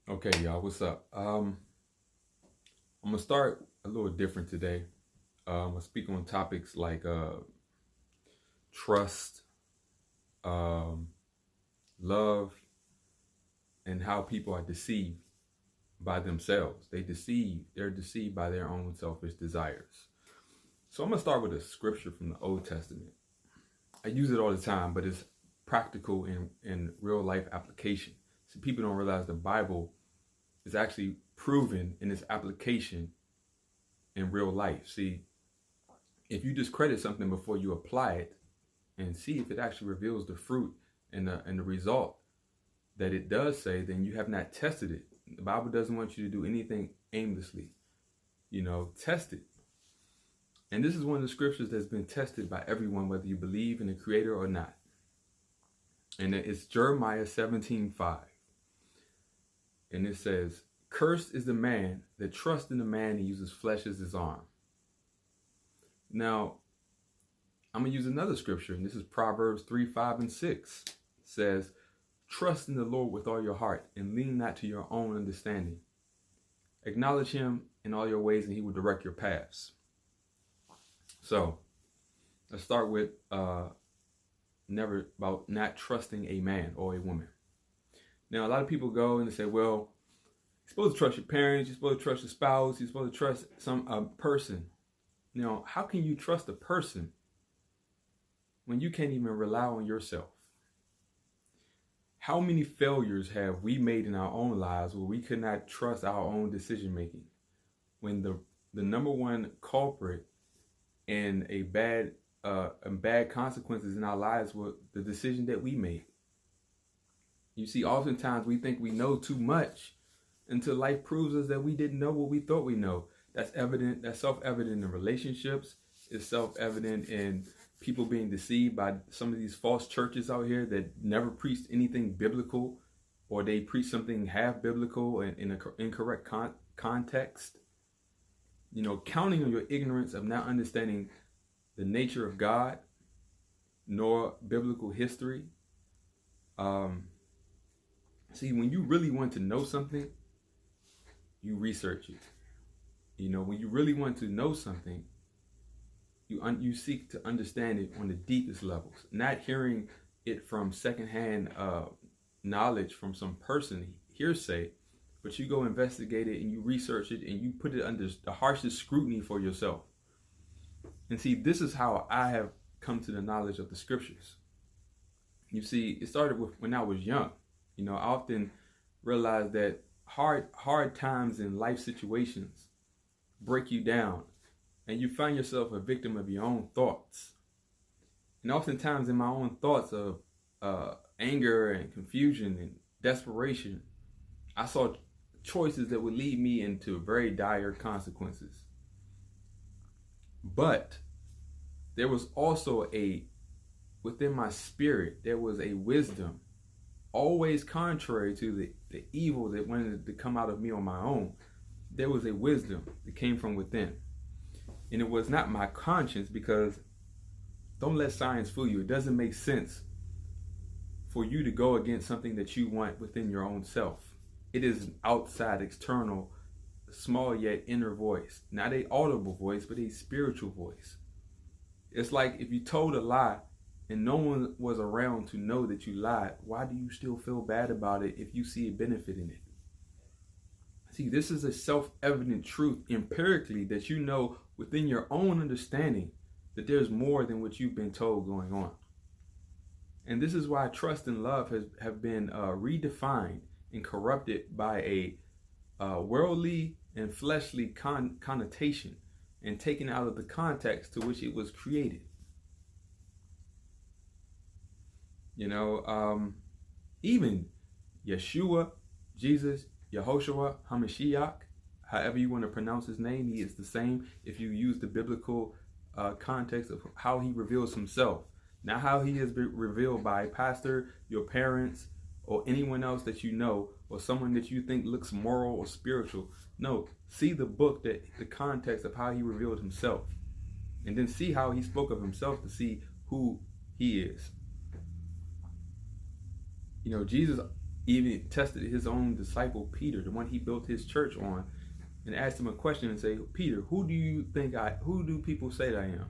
Okay, y'all, what's up? I'm gonna start a little different today. I'm gonna speak on topics like trust, um, love, and how people are deceived by themselves. They're deceived by their own selfish desires. So I'm gonna start with a scripture from the Old Testament. I use it all the time, but it's practical in real life application. So people don't realize the Bible is actually proven in its application in real life. See, if you discredit something before you apply it and see if it actually reveals the fruit and the result that it does say, then you have not tested it. The Bible doesn't want you to do anything aimlessly. Test it. And this is one of the scriptures that's been tested by everyone, whether you believe in the Creator or not. And it's Jeremiah 17:5. And it says, "Cursed is the man that trusts in the man and uses flesh as his arm." Now, I'm going to use another scripture, and this is Proverbs 3:5 and 6. It says, "Trust in the Lord with all your heart and lean not to your own understanding. Acknowledge him in all your ways and he will direct your paths." So, let's start with not trusting a man or a woman. Now, a lot of people go and they say, well, you're supposed to trust your parents, you're supposed to trust your spouse, you're supposed to trust some person. How can you trust a person when you can't even rely on yourself? How many failures have we made in our own lives where we could not trust our own decision making? When the number one culprit and bad consequences in our lives were the decision that we made. You see, oftentimes we think we know too much until life proves us that we didn't know what we thought we know. That's evident. That's self-evident in relationships. It's self-evident in people being deceived by some of these false churches out here that never preached anything biblical, or they preach something half biblical and in an incorrect context. Counting on your ignorance of not understanding the nature of God nor biblical history. See, when you really want to know something, you research it. When you really want to know something, you seek to understand it on the deepest levels, not hearing it from secondhand knowledge from some person, hearsay, but you go investigate it and you research it and you put it under the harshest scrutiny for yourself. And see, this is how I have come to the knowledge of the scriptures. You see, it started with when I was young. I often realized that hard times in life situations break you down, and you find yourself a victim of your own thoughts. And oftentimes in my own thoughts of anger and confusion and desperation, I saw choices that would lead me into very dire consequences. But there was also within my spirit, there was a wisdom, always contrary to the evil that wanted to come out of me on my own. There was a wisdom that came from within. And it was not my conscience, because don't let science fool you. It doesn't make sense for you to go against something that you want within your own self. It is an outside, external, small yet inner voice. Not an audible voice, but a spiritual voice. It's like if you told a lie and no one was around to know that you lied, why do you still feel bad about it if you see a benefit in it? See, this is a self-evident truth empirically that you know within your own understanding that there's more than what you've been told going on. And this is why trust and love have been redefined and corrupted by a worldly and fleshly connotation and taken out of the context to which it was created. Even Yeshua, Jesus, Yehoshua, HaMashiach, however you want to pronounce his name, he is the same if you use the biblical context of how he reveals himself. Not how he is revealed by a pastor, your parents, or anyone else that you know, or someone that you think looks moral or spiritual. No, see the book, the context of how he revealed himself. And then see how he spoke of himself to see who he is. Jesus even tested his own disciple Peter, the one he built his church on, and asked him a question and say, Peter, who do people say that I am?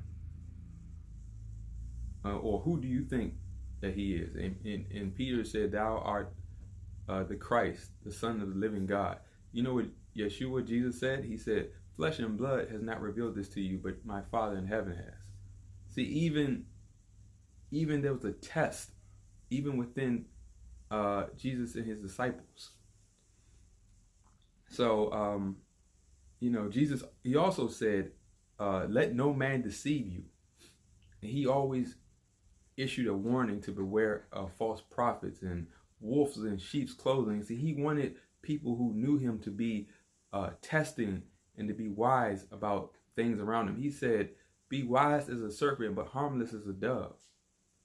Or who do you think that he is? And Peter said, thou art the Christ, the Son of the living God. You know what Yeshua, Jesus said? He said, flesh and blood has not revealed this to you, but my Father in heaven has. See, even there was a test, even within Jesus and his disciples. So, Jesus, he also said, let no man deceive you. And he always issued a warning to beware of false prophets and wolves in sheep's clothing. See, he wanted people who knew him to be testing and to be wise about things around him. He said, be wise as a serpent, but harmless as a dove.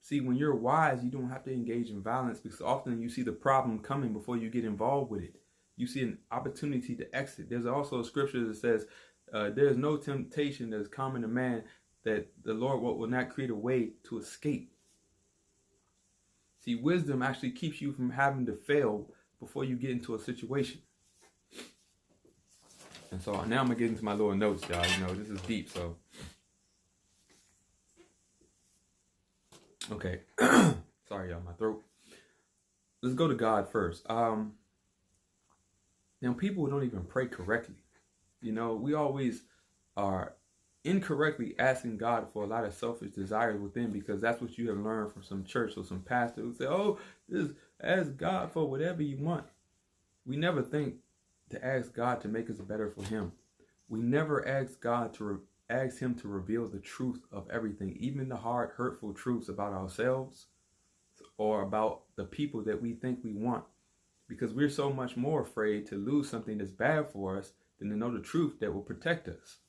See, when you're wise, you don't have to engage in violence, because often you see the problem coming before you get involved with it. You see an opportunity to exit. There's also a scripture that says, there's no temptation that is common to man that the Lord will not create a way to escape. See, wisdom actually keeps you from having to fail before you get into a situation. And so now I'm going to get into my little notes, y'all. This is deep, so. Okay. Sorry, y'all, my throat. Let's go to God first. Now, people don't even pray correctly. We always are incorrectly asking God for a lot of selfish desires within, because that's what you have learned from some church or some pastor who say, oh, just ask God for whatever you want. We never think to ask God to make us better for him. We never ask God to ask him to reveal the truth of everything, even the hard, hurtful truths about ourselves or about the people that we think we want, because we're so much more afraid to lose something that's bad for us than to know the truth that will protect us.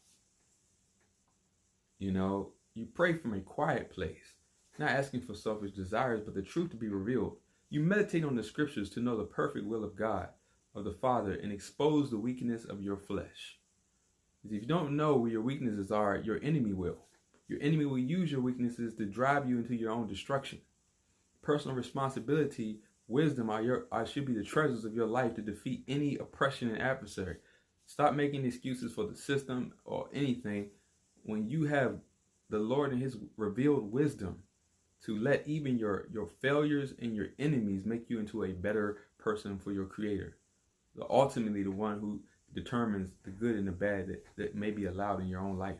You pray from a quiet place, not asking for selfish desires, but the truth to be revealed. You meditate on the scriptures to know the perfect will of God, of the Father, and expose the weakness of your flesh. If you don't know where your weaknesses are, your enemy will. Your enemy will use your weaknesses to drive you into your own destruction. Personal responsibility, wisdom should be the treasures of your life to defeat any oppression and adversary. Stop making excuses for the system or anything when you have the Lord and his revealed wisdom to let even your failures and your enemies make you into a better person for your Creator. Ultimately, the one who determines the good and the bad that may be allowed in your own life.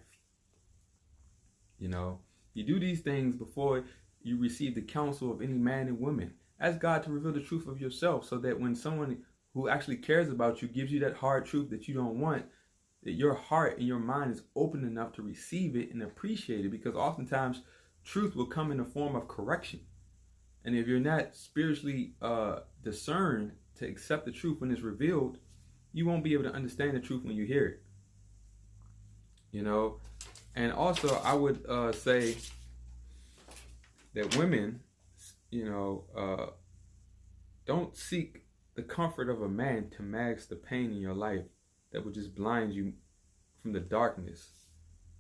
You do these things before you receive the counsel of any man and woman. Ask God to reveal the truth of yourself, so that when someone who actually cares about you gives you that hard truth that you don't want, that your heart and your mind is open enough to receive it and appreciate it, because oftentimes truth will come in the form of correction. And if you're not spiritually discerned to accept the truth when it's revealed, you won't be able to understand the truth when you hear it. And also I would say that women, don't seek the comfort of a man to mask the pain in your life that would just blind you from the darkness.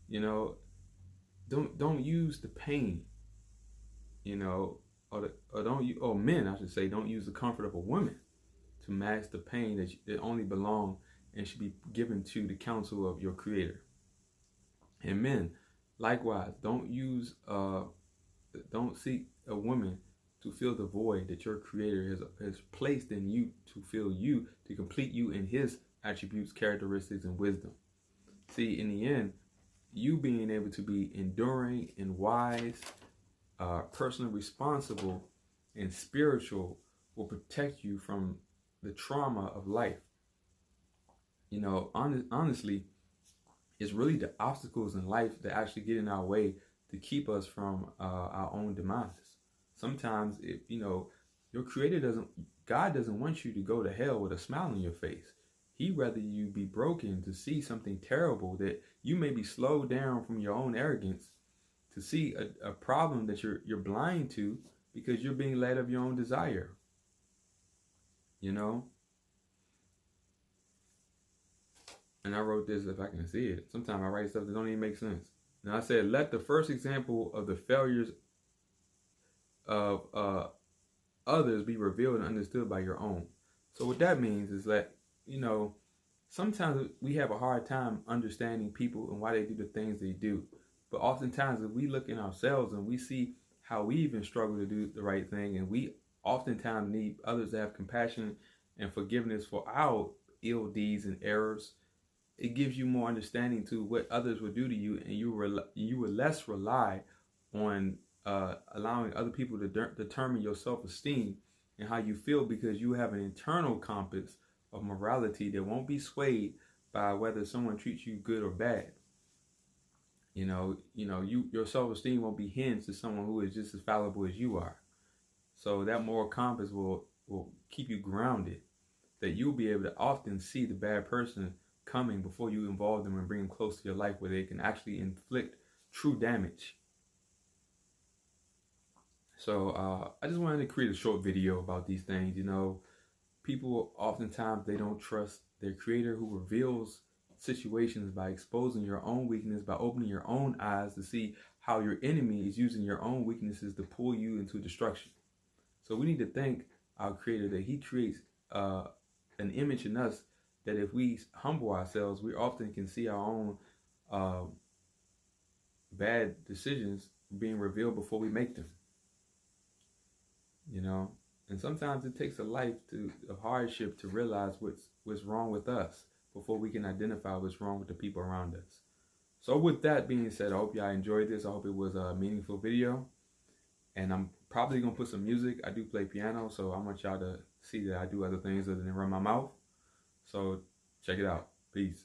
Don't use the pain, or men, I should say, don't use the comfort of a woman to mask the pain that only belong and should be given to the counsel of your Creator. And men, likewise, don't seek a woman to fill the void that your Creator has placed in you, to fill you, to complete you in his attributes, characteristics, and wisdom. See, in the end, you being able to be enduring and wise, personally responsible, and spiritual will protect you from the trauma of life. Honestly, it's really the obstacles in life that actually get in our way to keep us from our own demise. Sometimes, your Creator God doesn't want you to go to hell with a smile on your face. He'd rather you be broken to see something terrible, that you may be slowed down from your own arrogance to see a problem that you're blind to, because you're being led of your own desire. And I wrote this, if I can see it. Sometimes I write stuff that don't even make sense. Now I said, let the first example of the failures of others be revealed and understood by your own. So what that means is that, you know, sometimes we have a hard time understanding people and why they do the things they do. But oftentimes if we look in ourselves and we see how we even struggle to do the right thing, and we oftentimes need others to have compassion and forgiveness for our ill deeds and errors, it gives you more understanding to what others will do to you, and you will less rely on allowing other people to determine your self-esteem and how you feel, because you have an internal compass of morality that won't be swayed by whether someone treats you good or bad. Your self-esteem won't be hinged to someone who is just as fallible as you are. So that moral compass will keep you grounded, that you'll be able to often see the bad person coming before you involve them and bring them close to your life, where they can actually inflict true damage. So I just wanted to create a short video about these things. People oftentimes, they don't trust their creator, who reveals situations by exposing your own weakness, by opening your own eyes to see how your enemy is using your own weaknesses to pull you into destruction. So we need to thank our creator that he creates an image in us, that if we humble ourselves, we often can see our own bad decisions being revealed before we make them. And sometimes it takes a life of hardship to realize what's wrong with us before we can identify what's wrong with the people around us. So with that being said, I hope y'all enjoyed this. I hope it was a meaningful video. And I'm probably going to put some music. I do play piano, so I want y'all to see that I do other things other than run my mouth. So check it out. Peace.